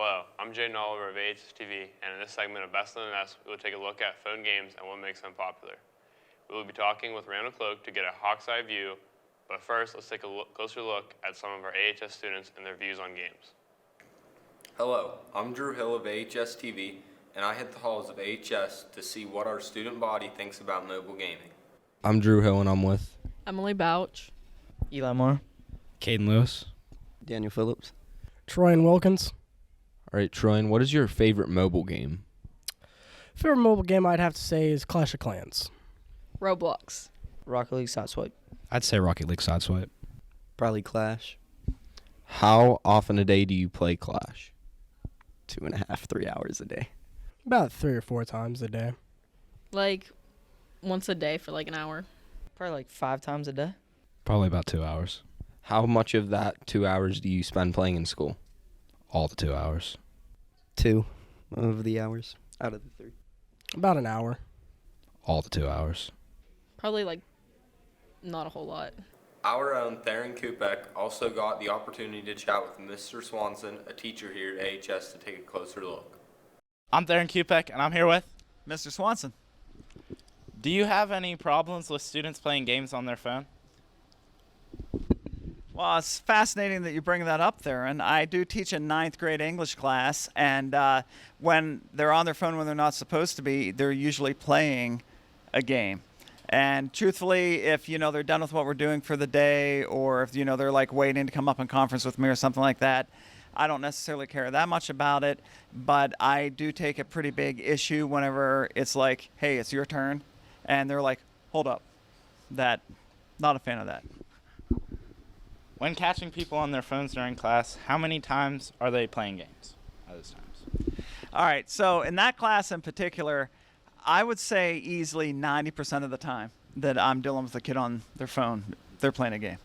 Hello, I'm Jaden Oliver of AHS-TV, and in this segment of Best in the Nest, we will take a look at phone games and what makes them popular. We will be talking with Randall Cloak to get a hawk's eye view, but first, let's take a closer look at some of our AHS students and their views on games. Hello, I'm Drew Hill of AHS-TV, and I hit the halls of AHS to see what our student body thinks about mobile gaming. I'm Drew Hill, and I'm with Emily Bouch, Eli Moore, Caden Lewis, Daniel Phillips, Troyan Wilkins. All right, Troyan, what is your favorite mobile game? Favorite mobile game I'd have to say is Clash of Clans. Roblox, Rocket League Sideswipe, I'd say Rocket League Sideswipe. probably Clash, How often a day do you play Clash? 2.5, 3 hours a day. About 3 or 4 times a day. like once a day for like an hour. Probably like 5 times a day. Probably about 2 hours. How much of that 2 hours do you spend playing in school? All the 2 hours. 2 of the hours out of the 3. About an hour. All the 2 hours. Probably like not a whole lot. Our own Theron Kupek also got the opportunity to chat with Mr. Swanson, a teacher here at AHS, to take a closer look. I'm Theron Kupek, and I'm here with Mr. Swanson. Do you have any problems with students playing games on their phone? Well, it's fascinating that you bring that up there. And I do teach a 9th grade English class, and when they're on their phone when they're not supposed to be, they're usually playing a game. And truthfully, if they're done with what we're doing for the day, or if they're like waiting to come up in conference with me or something like that, I don't necessarily care that much about it. But I do take a pretty big issue whenever it's like, hey, it's your turn, and they're like, hold up, not a fan of that. When catching people on their phones during class, how many times are they playing games at those times? All right, so in that class in particular, I would say easily 90% of the time that I'm dealing with a kid on their phone, they're playing a game.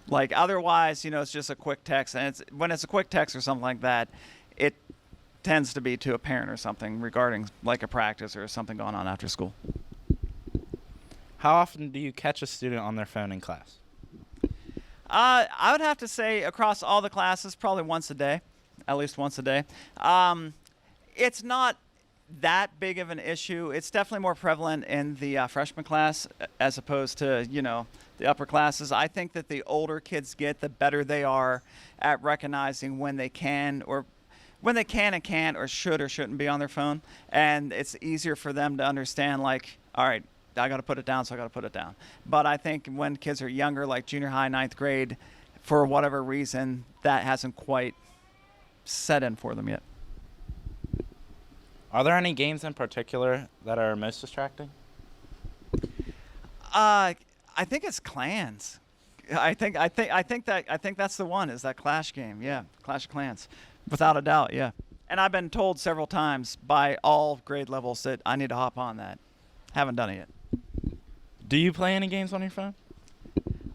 Like otherwise, it's just a quick text, and when it's a quick text or something like that, it tends to be to a parent or something regarding like a practice or something going on after school. How often do you catch a student on their phone in class? I would have to say across all the classes, probably once a day, at least once a day. It's not that big of an issue. It's definitely more prevalent in the freshman class as opposed to, the upper classes. I think that the older kids get, the better they are at recognizing when they can and can't or should or shouldn't be on their phone. And it's easier for them to understand, like, all right, I got to put it down, so I got to put it down. But I think when kids are younger, like junior high, 9th grade, for whatever reason, that hasn't quite set in for them yet. Are there any games in particular that are most distracting? I think it's Clans. I think that's the one. Is that Clash game? Yeah, Clash of Clans, without a doubt. Yeah. And I've been told several times by all grade levels that I need to hop on that. Haven't done it yet. Do you play any games on your phone?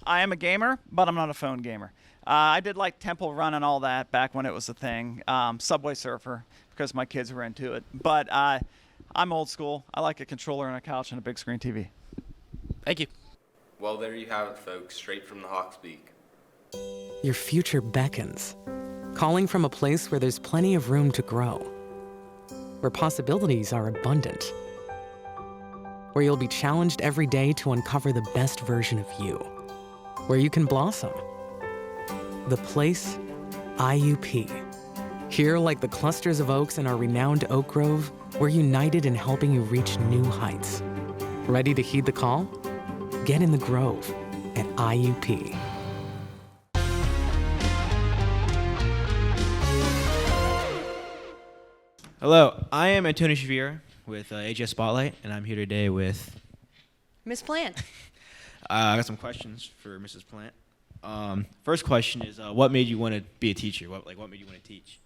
I am a gamer, but I'm not a phone gamer. I did like Temple Run and all that back when it was a thing. Subway Surfer, because my kids were into it. But I'm old school. I like a controller and a couch and a big screen TV. Thank you. Well, there you have it, folks, straight from the Hawk's beak. Your future beckons, calling from a place where there's plenty of room to grow, where possibilities are abundant, where you'll be challenged every day to uncover the best version of you, where you can blossom. The place, IUP. Here, like the clusters of oaks in our renowned oak grove, we're united in helping you reach new heights. Ready to heed the call? Get in the grove at IUP. Hello, I am Antonio Shavir with AHS Spotlight, and I'm here today with Miss Plant. I got some questions for Mrs. Plant. First question is, what made you want to be a teacher? What made you want to teach?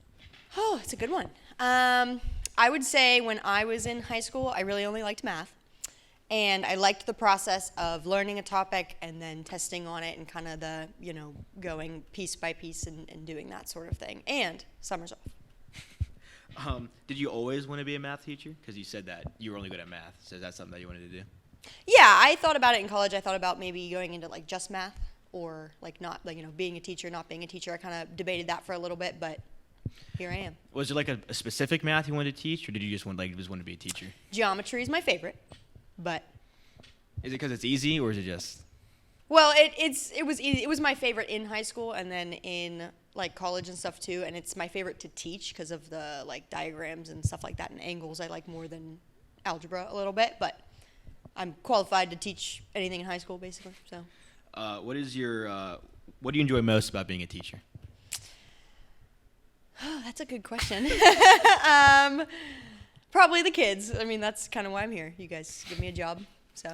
Oh, it's a good one. I would say when I was in high school, I really only liked math. And I liked the process of learning a topic and then testing on it and kind of the, going piece by piece and doing that sort of thing. And summers off. Did you always want to be a math teacher? Because you said that you were only good at math. So is that something that you wanted to do? Yeah, I thought about it in college. I thought about maybe going into like just math or like not, like, being a teacher, not being a teacher. I kind of debated that for a little bit, but here I am. Was there like a specific math you wanted to teach, or did you just want to be a teacher? Geometry is my favorite, but Is it because it's easy, or is it just? well, it was easy. It was my favorite in high school and then in like college and stuff too, and it's my favorite to teach because of the like diagrams and stuff like that and angles I like more than algebra a little bit, but I'm qualified to teach anything in high school basically. So What is your what do you enjoy most about being a teacher? oh, that's a good question. Probably the kids. I mean, that's kind of why I'm here. You guys give me a job, so.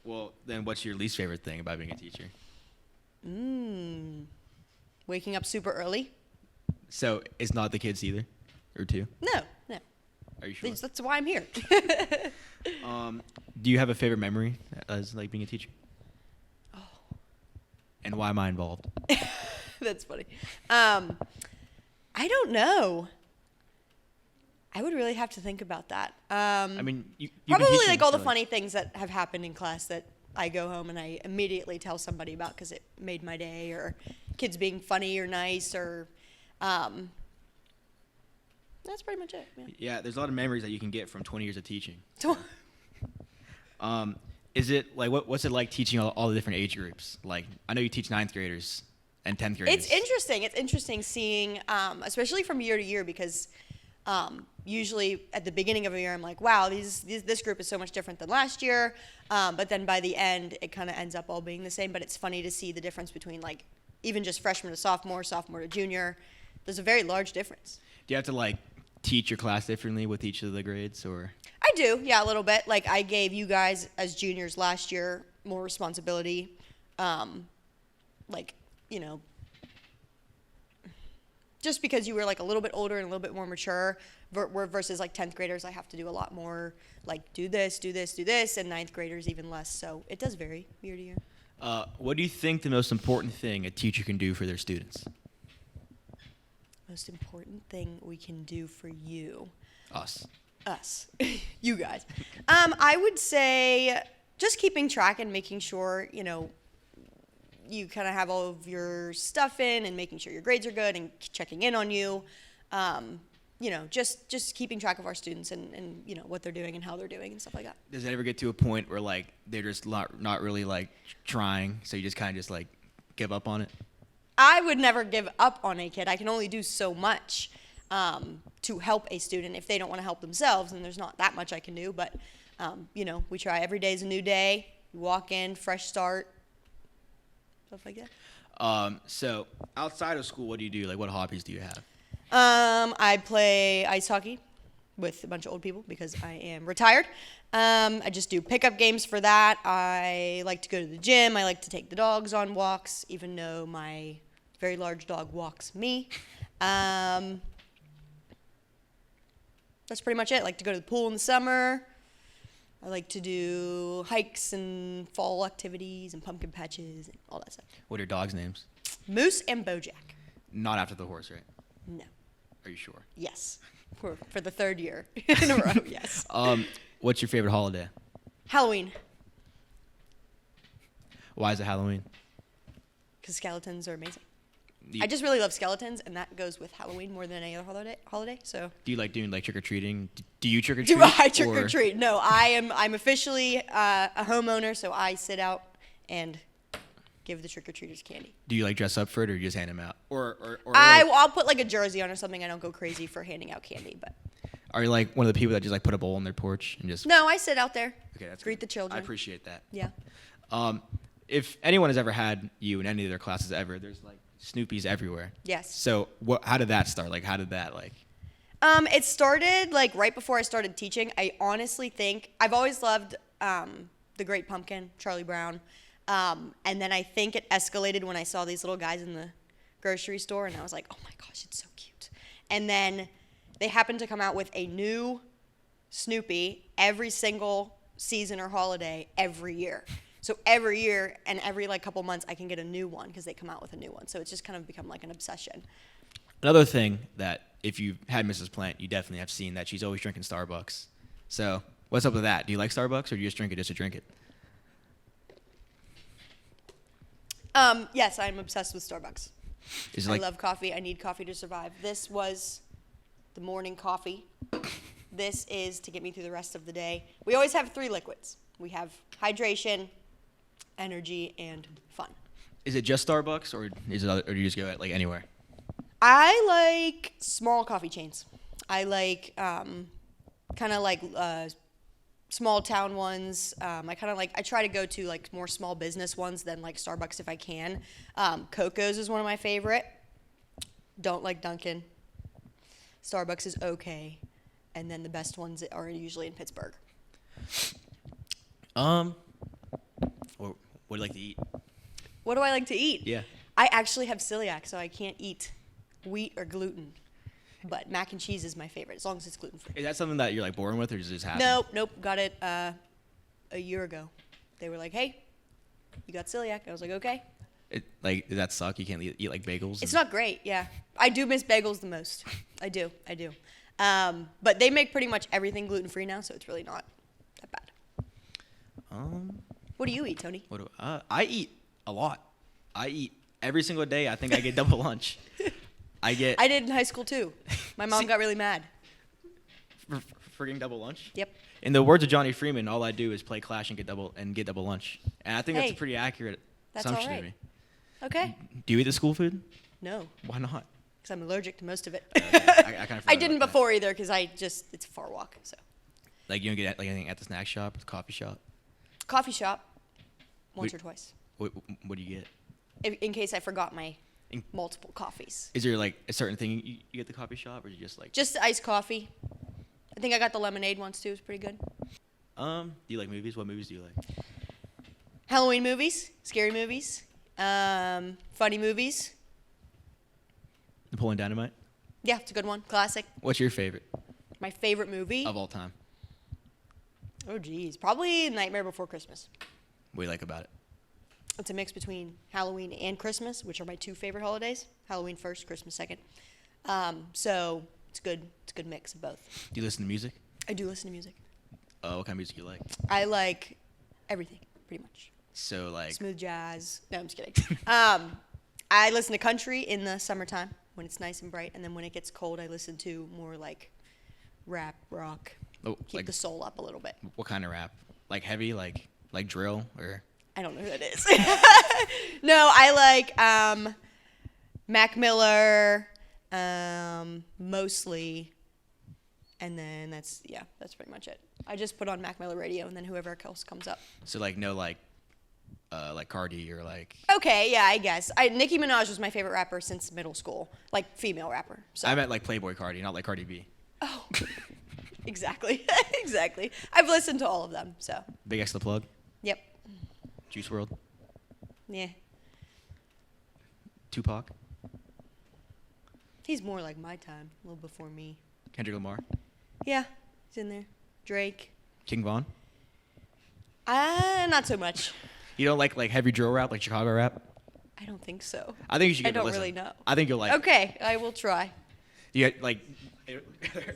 Well, then what's your least favorite thing about being a teacher? Waking up super early. So it's not the kids either, or two? No. Are you sure? That's why I'm here. Do you have a favorite memory as like being a teacher? Oh. And why am I involved? That's funny. I don't know. I would really have to think about that. I mean, you've probably been teaching, like all the so, funny things that have happened in class that I go home and I immediately tell somebody about because it made my day, or kids being funny or nice, or that's pretty much it. Yeah. Yeah, there's a lot of memories that you can get from 20 years of teaching. Is it like what's it like teaching all the different age groups? Like I know you teach 9th graders and 10th graders. It's interesting. It's interesting seeing, especially from year to year, because usually at the beginning of a year I'm like, wow, this group is so much different than last year. But then by the end, it kind of ends up all being the same. But it's funny to see the difference between like even just freshman to sophomore, sophomore to junior. There's a very large difference. Do you have to like teach your class differently with each of the grades, or? I do, yeah, a little bit. Like I gave you guys as juniors last year more responsibility. Like, you know, just because you were like a little bit older and a little bit more mature versus like 10th graders, I have to do a lot more like do this, and 9th graders even less. So it does vary year to year. What do you think the most important thing a teacher can do for their students? Most important thing we can do for you. Us. You guys. I would say just keeping track and making sure, you know, you kind of have all of your stuff in and making sure your grades are good and checking in on you. You know, just keeping track of our students and you know, what they're doing and how they're doing and stuff like that. Does it ever get to a point where like they're just not really like trying, so you just kind of just like give up on it? I would never give up on a kid. I can only do so much to help a student. If they don't want to help themselves, then there's not that much I can do. But, you know, we try. Every day is a new day. You walk in, fresh start, stuff like that. So outside of school, what do you do? Like, what hobbies do you have? I play ice hockey with a bunch of old people because I am retired. I just do pickup games for that. I like to go to the gym. I like to take the dogs on walks, even though my very large dog walks me. That's pretty much it. I like to go to the pool in the summer. I like to do hikes and fall activities and pumpkin patches and all that stuff. What are your dogs' names? Moose and Bojack. Not after the horse, right? No. Are you sure? Yes. For the third year in a row, yes. What's your favorite holiday? Halloween. Why is it Halloween? Because skeletons are amazing. I just really love skeletons, and that goes with Halloween more than any other holiday. So. Do you like doing like trick or treating? Do you trick or treat? Do I trick or treat? No, I'm officially a homeowner, so I sit out and give the trick or treaters candy. Do you like dress up for it, or you just hand them out? Or I'll put like a jersey on or something. I don't go crazy for handing out candy, but. Are you like one of the people that just like put a bowl on their porch and just? No, I sit out there. Okay, that's greet good. the children. I appreciate that. Yeah. If anyone has ever had you in any of their classes ever, there's like Snoopy's everywhere. Yes. So how did that start? Like, how did that like? It started like right before I started teaching. I honestly think I've always loved The Great Pumpkin, Charlie Brown, and then I think it escalated when I saw these little guys in the grocery store, and I was like, oh my gosh, it's so cute. And then they happened to come out with a new Snoopy every single season or holiday every year. So every year and every like couple months, I can get a new one because they come out with a new one. So it's just kind of become like an obsession. Another thing that if you've had Mrs. Plant, you definitely have seen that she's always drinking Starbucks. So what's up with that? Do you like Starbucks, or do you just drink it just to drink it? Yes, I'm obsessed with Starbucks. Is it I like love coffee. I need coffee to survive. This was the morning coffee. This is to get me through the rest of the day. We always have 3 liquids. We have hydration, energy, and fun. is it just Starbucks or is it other, or do you just go at like anywhere? I like small coffee chains. I like kind of like small town ones. I try to go to like more small business ones than like Starbucks if I can. Coco's is one of my favorite. Don't like Dunkin'. Starbucks is okay. And then the best ones are usually in Pittsburgh. Or what do you like to eat? What do I like to eat? Yeah. I actually have celiac, so I can't eat wheat or gluten. But mac and cheese is my favorite, as long as it's gluten-free. Is that something that you're like born with, or does it just happen? Nope. Got it a year ago. They were like, hey, you got celiac. I was like, okay. Does that suck? You can't eat like bagels? It's not great, yeah. I do miss bagels the most. I do. But they make pretty much everything gluten-free now, so it's really not that bad. What do you eat, Tony? I eat a lot. I eat every single day. I think I get double lunch. I did in high school, too. My mom got really mad. For getting double lunch? Yep. In the words of Johnny Freeman, all I do is play Clash and get double lunch. And I think that's Hey, a pretty accurate that's assumption all of right. me. Okay. Do you eat the school food? No, Why not? because I'm allergic to most of it. I kind of I didn't before either because it's a far walk. So Like you don't get like anything at the snack shop or the coffee shop? coffee shop, once Wait. or twice, What do you get? in case I forgot my multiple coffees. Is there like a certain thing you get at the coffee shop, or is it just like? Just iced coffee. I think I got the lemonade once too. It's pretty good. Do you like movies? What movies do you like? Halloween movies, scary movies, funny movies. Napoleon Dynamite. Yeah, it's a good one. Classic. What's your favorite My favorite movie. of all time? Oh, geez. Probably Nightmare Before Christmas. What do you like about it? It's a mix between Halloween and Christmas, which are my 2 favorite holidays. Halloween first, Christmas second. So it's good. It's a good mix of both. Do you listen to music? I do listen to music. What kind of music do you like? I like everything, pretty much. So like. Smooth jazz. No, I'm just kidding. I listen to country in the summertime when it's nice and bright, and then when it gets cold, I listen to more like rap, rock. Keep the soul up a little bit. What kind of rap? Like heavy, like drill, or? I don't know who that is. No, I like Mac Miller, mostly, and then that's pretty much it. I just put on Mac Miller radio, and then whoever else comes up. So like no like Cardi or like. Okay, yeah, I guess. Nicki Minaj was my favorite rapper since middle school, like female rapper. So. I meant like Playboy Cardi, not like Cardi B. Oh, exactly, exactly. I've listened to all of them, so. Big X the Plug. Yep. Juice WRLD. Yeah. Tupac. He's more like my time, a little before me. Kendrick Lamar. Yeah, he's in there. Drake. King Von. Not so much. You don't like heavy drill rap, like Chicago rap? I don't think so. I think you should I give it a don't listen. really know. I think you'll like it. Okay, I will try. You get, like,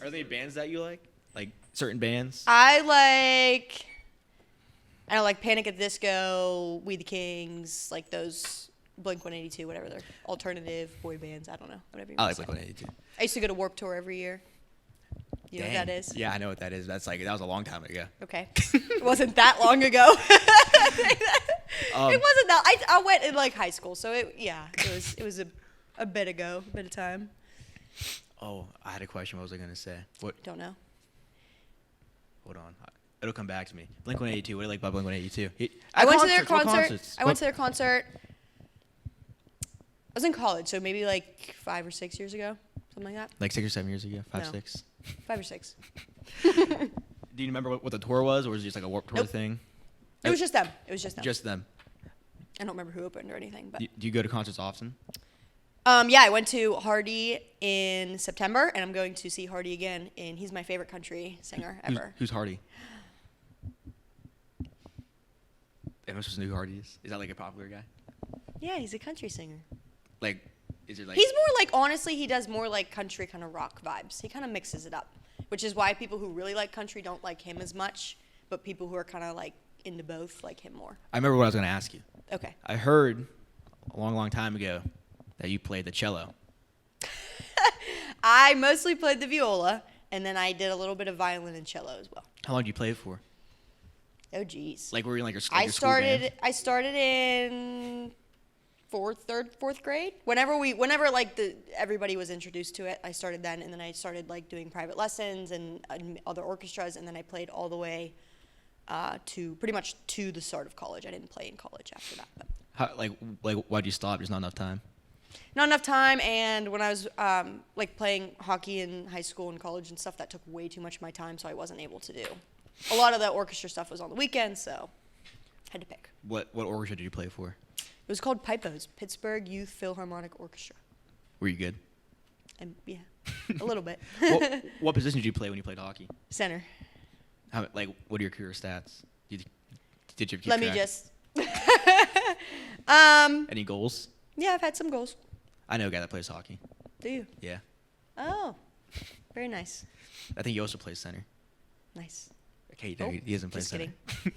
are there bands that you like? Like certain bands? I like Panic at the Disco, We the Kings, like those Blink-182, whatever they're alternative boy bands. I don't know, whatever you I want like to say. Blink-182. I used to go to Warped Tour every year. You know what that is? Yeah, I know what that is. That was a long time ago. Okay. It wasn't that long ago. It wasn't that. I went in like high school, so it was a bit ago, a bit of time. Oh, I had a question. What was I gonna say? What? Don't know. Hold on. It'll come back to me. Blink-182. What do you like about Blink-182? I went to their concert. I went to their concert. I was in college, so maybe like 5 or 6 years ago, something like that. Like 6 or 7 years ago? 5, No. 6? 5 or 6. Do you remember what the tour was, or was it just like a Warped Tour Nope. thing? It was just them. Just them. I don't remember who opened or anything, but. Do you go to concerts often? Yeah, I went to Hardy in September, and I'm going to see Hardy again. And he's my favorite country singer ever. Who's Hardy? Am I supposed to know who Hardy is? Is that like a popular guy? Yeah, he's a country singer. Like, is it like? He's more like, honestly, he does more like country kind of rock vibes. He kind of mixes it up, which is why people who really like country don't like him as much, but people who are kind of like into both like him more. I remember what I was going to ask you. Okay. I heard a long, long time ago that you played the cello. I mostly played the viola, and then I did a little bit of violin and cello as well. How long did you play it for? Oh, geez. Like, were you in, like, your I your school band? started in fourth grade. Whenever like everybody was introduced to it, I started then, and then I started like doing private lessons and other orchestras, and then I played all the way to pretty much to the start of college. I didn't play in college after that. But. How, like, why'd you stop? There's not enough time. Not enough time, and when I was like playing hockey in high school and college and stuff, that took way too much of my time, so I wasn't able to do. A lot of the orchestra stuff was on the weekends, so I had to pick. What orchestra did you play for? It was called PIPOS, Pittsburgh Youth Philharmonic Orchestra. Were you good? Yeah, a little bit. What position did you play when you played hockey? Center. What are your career stats? Did you keep Let me track? just. Any goals? Yeah, I've had some goals. I know a guy that plays hockey. Do you? Yeah. Oh, very nice. I think he also plays center. Nice. Okay, no, he doesn't play just center. kidding.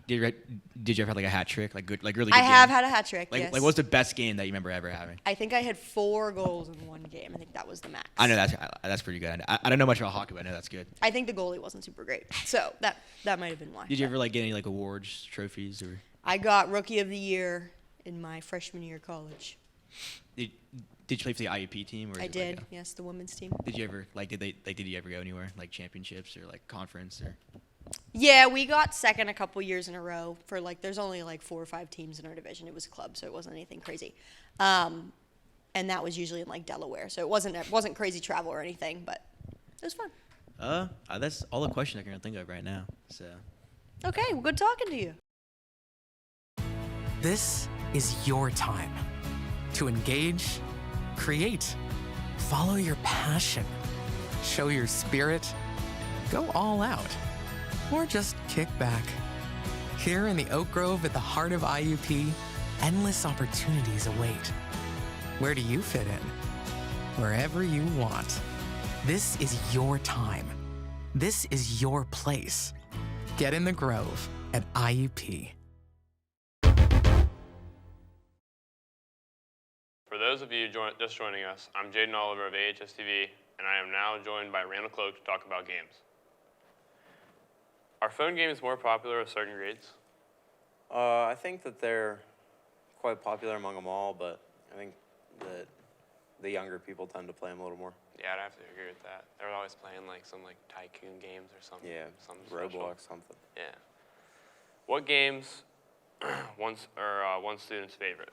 Did you ever have like a hat trick, like really good? I have game? had a hat trick. Like Yes. what was the best game that you remember ever having? I think I had 4 goals in one game. I think that was the max. I know that's pretty good. I don't know much about hockey, but I know that's good. I think the goalie wasn't super great, so that might have been why. Did you ever like get any like awards, trophies, or? I got Rookie of the Year in my freshman year of college. Did you play for the IUP team? Or is I it did. Like Yes, the women's team. did you ever did you ever go anywhere like championships or like conference or? Yeah, we got second a couple years in a row for like. There's only like 4 or 5 teams in our division. It was a club, so it wasn't anything crazy. And that was usually in like Delaware, so it wasn't crazy travel or anything, but it was fun. That's all the questions I can think of right now. So. Okay, well, good talking to you. This is your time to engage, create, follow your passion, show your spirit, go all out, or just kick back. Here in the Oak Grove at the heart of IUP, endless opportunities await. Where do you fit in? Wherever you want. This is your time. This is your place. Get in the Grove at IUP. For those of you just joining us, I'm Jaden Oliver of AHS-TV, and I am now joined by Randall Cloak to talk about games. Are phone games more popular with certain grades? I think that they're quite popular among them all, but I think that the younger people tend to play them a little more. Yeah, I'd have to agree with that. They're always playing like some like tycoon games or something. Yeah, something Roblox, special. something. Yeah. What games one student's favorite?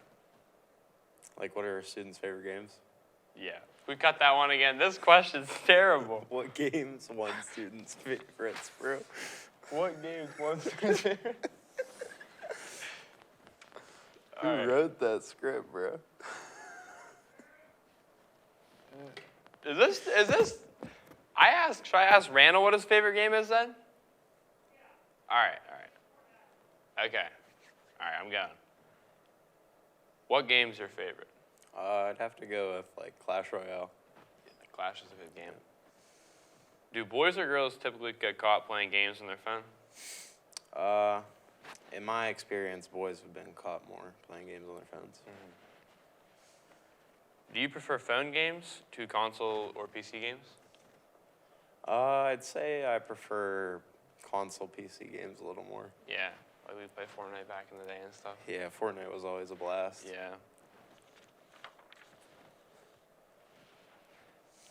Like, what are students' favorite games? Yeah. We cut that one again. This question's terrible. What games one student's favorites, bro? What games one student's favorite? Who wrote that script, bro? Is this? Should I ask Randall what his favorite game is then? All right. Okay. All right, I'm going. What game's your favorite? I'd have to go with, like, Clash Royale. Yeah, Clash is a good game. Do boys or girls typically get caught playing games on their phone? In my experience, boys have been caught more playing games on their phones. Mm-hmm. Do you prefer phone games to console or PC games? I'd say I prefer console PC games a little more. Yeah, like we played Fortnite back in the day and stuff. Yeah, Fortnite was always a blast. Yeah.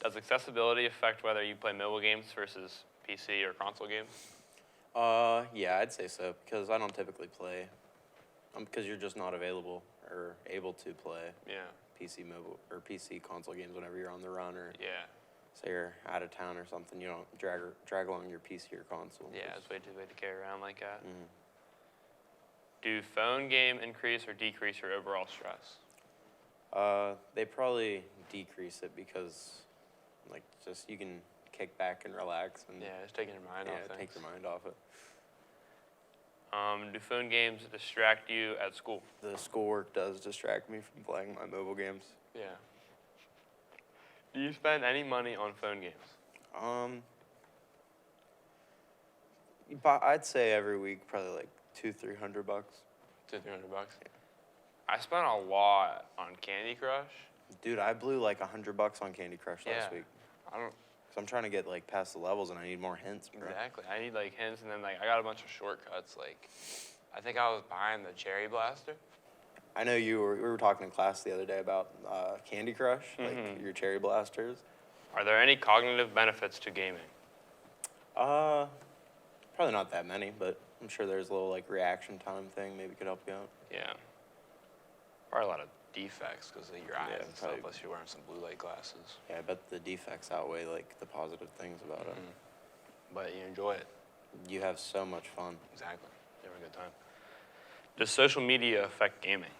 Does accessibility affect whether you play mobile games versus PC or console games? Yeah, I'd say so, because I don't typically play. Because you're just not available or able to play PC mobile or PC console games whenever you're on the run or say you're out of town or something. You don't drag along your PC or console. Yeah, it's way too late to carry around like that. Do phone game increase or decrease your overall stress? They probably decrease it because, like, just you can kick back and relax and just taking your mind off things. take your mind off it. Do phone games distract you at school? The schoolwork does distract me from playing my mobile games. Yeah. Do you spend any money on phone games? But I'd say every week probably like $200-300. $200-300. I spent a lot on Candy Crush. Dude, I blew like $100 on Candy Crush last week. I don't. Cause I'm trying to get like past the levels and I need more hints, bro. Exactly. I need like hints, and then like I got a bunch of shortcuts. Like, I think I was buying the Cherry Blaster. I know we were talking in class the other day about Candy Crush, like your Cherry Blasters. Are there any cognitive benefits to gaming? Probably not that many, but I'm sure there's a little like reaction time thing maybe could help you out. Yeah. Probably a lot of defects because of your eyes and stuff, unless you're wearing some blue light glasses. Yeah, I bet the defects outweigh like the positive things about it. But you enjoy it. You have so much fun. Exactly. You have a good time. Does social media affect gaming?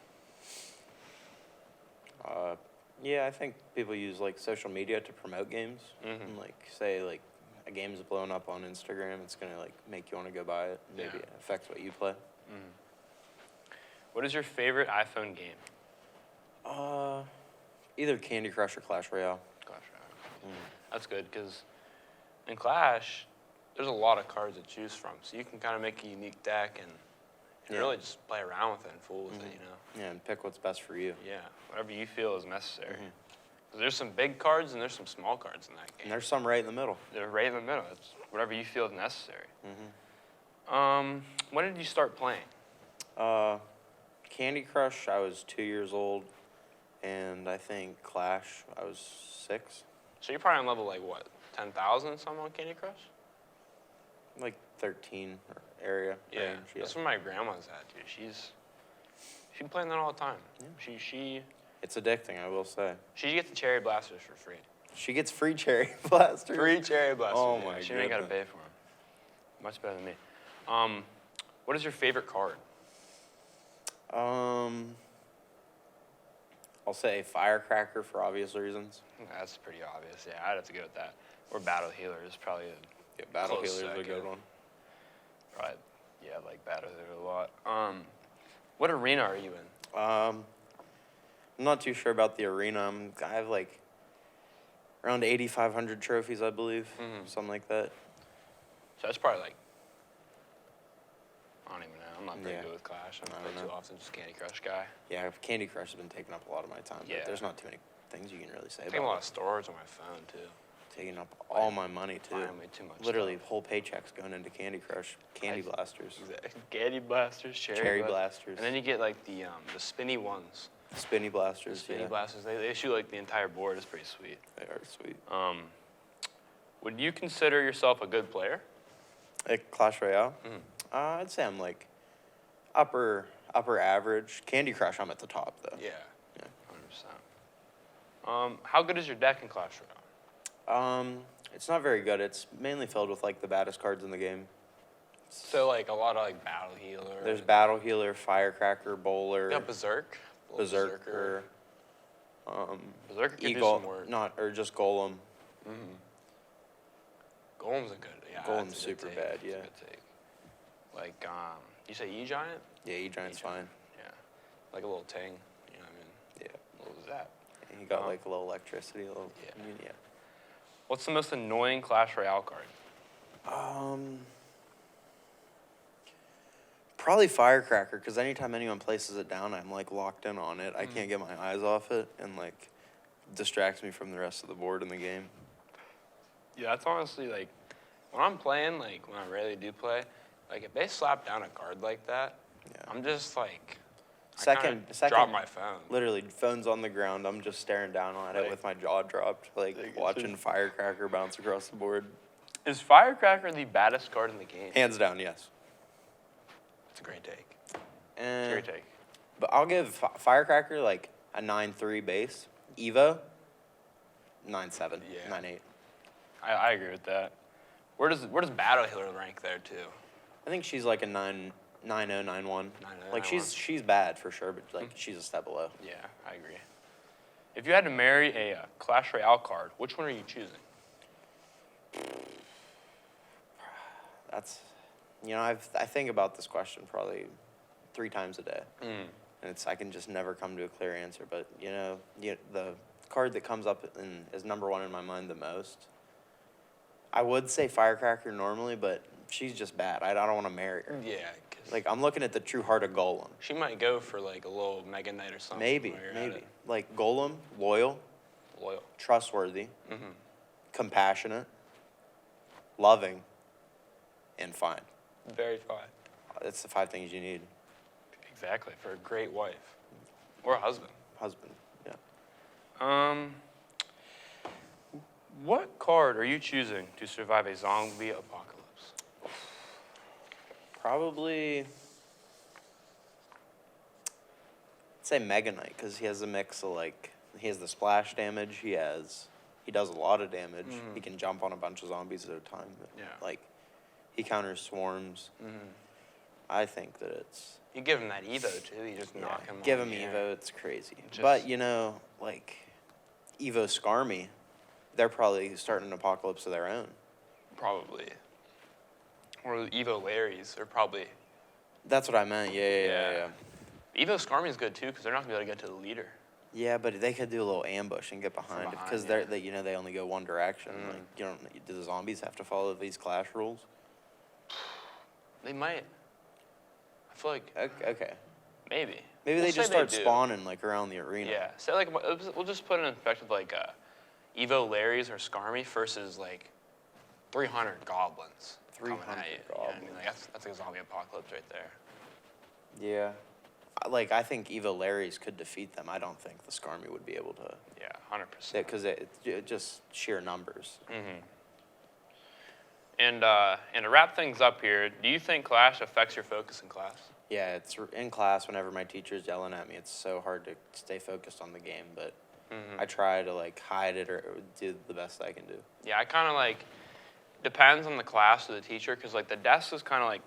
Yeah, I think people use like social media to promote games. And like say like a game's blowing up on Instagram, it's gonna like make you want to go buy it. Maybe it affects what you play. What is your favorite iPhone game? Either Candy Crush or Clash Royale. Clash Royale. That's good because in Clash, there's a lot of cards to choose from, so you can kind of make a unique deck and really just play around with it and fool with it, you know? Yeah, and pick what's best for you. Yeah, whatever you feel is necessary. 'Cause there's some big cards and there's some small cards in that game. And there's some right in the middle. They're right in the middle. It's whatever you feel is necessary. When did you start playing? Candy Crush, I was 2 years old, and I think Clash, I was 6. So you're probably on level like what, 10,000 something on Candy Crush? Like 13 area range. Yeah, that's where my grandma's at, dude. She's playing that all the time. She It's addicting, I will say. She gets the Cherry Blasters for free. She gets free Cherry Blasters? Free Cherry Blasters. Oh my god. She ain't got to pay for them. Much better than me. What is your favorite card? I'll say Firecracker for obvious reasons. That's pretty obvious. Yeah, I'd have to go with that. Or Battle Healer is probably a Battle close Healer is a second. good one. Right. Yeah, I like Battle Healer a lot. What arena are you in? I'm not too sure about the arena. I have like around 8,500 trophies, I believe, something like that. So that's probably like, I don't even know. I'm not very good with Clash. I don't play too often, just Candy Crush guy. Yeah, Candy Crush has been taking up a lot of my time. Yeah. But there's not too many things you can really say Taking about a lot it. of storage on my phone too. Taking up all my money too. Buying way too much Literally whole paychecks going into Candy Crush, Candy Blasters. Candy Blasters, Cherry Blasters. And then you get like the spinny ones. Spinny Blasters, Spinny Blasters, they shoot like the entire board. It's pretty sweet. They are sweet. Would you consider yourself a good player? Like Clash Royale? I'd say I'm like upper average. Candy Crush, I'm at the top though. Yeah. 100%. How good is your deck in Clash Royale? It's not very good. It's mainly filled with like the baddest cards in the game. So like a lot of like Battle Healer. There's Battle Healer, Firecracker, Bowler. You got Berserk. Berserker. Berserker could Eagle, do some work. or just Golem. Golem's a good. Yeah, Golem's that's a good super take. bad. That's a Yeah. good take. Like you say E-Giant? Yeah, E-Giant's fine. Yeah. Like a little ting. You know what I mean? Yeah. What was that? And you got like a little electricity, a little. Yeah. Yeah. What's the most annoying Clash Royale card? Probably Firecracker, because anytime anyone places it down, I'm like locked in on it. I can't get my eyes off it, and like distracts me from the rest of the board in the game. Yeah, that's honestly like when I'm playing, like when I rarely do play, like if they slap down a card like that, I'm just like Second, drop my phone. Literally, phone's on the ground. I'm just staring down at it with my jaw dropped, like watching Firecracker bounce across the board. Is Firecracker the baddest card in the game? Hands down, yes. It's a great take. It's a great take. But I'll give Firecracker like a 9.3 base. Evo, 9.7, 9.8. I agree with that. Where does Battle Healer rank there too? I think she's like a 9.0, 9.1. Like 9.0, she's bad for sure, but like she's a step below. Yeah, I agree. If you had to marry a Clash Royale card, which one are you choosing? That's, I think about this question probably 3 times a day, and I can just never come to a clear answer. But the card that comes up and is number 1 in my mind the most, I would say Firecracker normally, but she's just bad. I don't want to marry her. Yeah, because Like, I'm looking at the true heart of Golem. She might go for like a little Mega Knight or something. Maybe. Like, Golem, loyal, trustworthy, compassionate, loving, and fine. Very fine. That's the 5 things you need. Exactly, for a great wife. Or a husband. Husband, yeah. What card are you choosing to survive a zombie apocalypse? Probably, I'd say Mega Knight, because he has a mix of, like, he has the splash damage, he does a lot of damage. He can jump on a bunch of zombies at a time. Like, he counters swarms. I think that it's... You give him that Evo, too. You just knock him Give him Evo, it's crazy. But, you know, like, Evo Skarmy, they're probably starting an apocalypse of their own. Probably. Or Evo Larrys are probably... That's what I meant, yeah. Evo Skarmy is good, too, because they're not going to be able to get to the leader. Yeah, but they could do a little ambush and get behind it, because they only go one direction. Like, do the zombies have to follow these clash rules? They might. I feel like... Okay. Maybe. Maybe they just start spawning, like, around the arena. Yeah. So, like, we'll just put it in perspective, like, Evo Larrys or Skarmy versus, like, 300 goblins. 300 goblins. You know what I mean? Like, that's like a zombie apocalypse right there. Yeah. Like, I think Evo Larrys could defeat them. I don't think the Skarmy would be able to. Yeah, 100%. Because it just sheer numbers. And to wrap things up here, do you think Clash affects your focus in class? Yeah, it's in class whenever my teacher's yelling at me. It's so hard to stay focused on the game, but I try to, like, hide it or do the best I can do. Yeah, I kind of, like, depends on the class or the teacher, because, like, the desk is kind of like,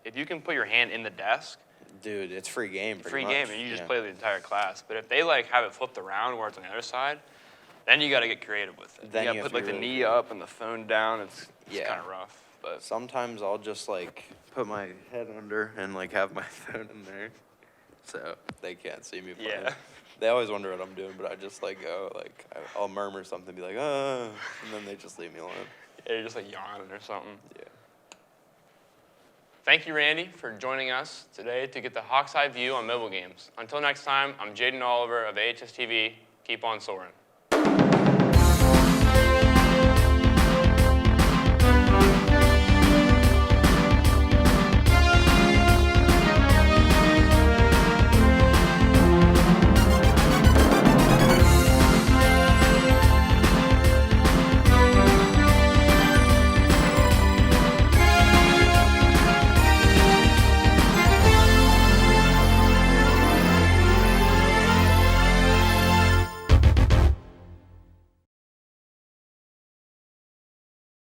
if you can put your hand in the desk, dude, it's free game. Free game, and you just play the entire class. But if they, like, have it flipped around where it's on the other side, then you got to get creative with it. Then you got to put, like, the knee up and the phone down. It's kind of rough. But sometimes I'll just, like, put my head under and, like, have my phone in there, so they can't see me play. Yeah. They always wonder what I'm doing, but I just, like, go, like, I'll murmur something, be like, and then they just leave me alone. Yeah, you're just, like, yawning or something. Yeah. Thank you, Randy, for joining us today to get the Hawk's Eye view on mobile games. Until next time, I'm Jaden Oliver of AHS-TV. Keep on soaring.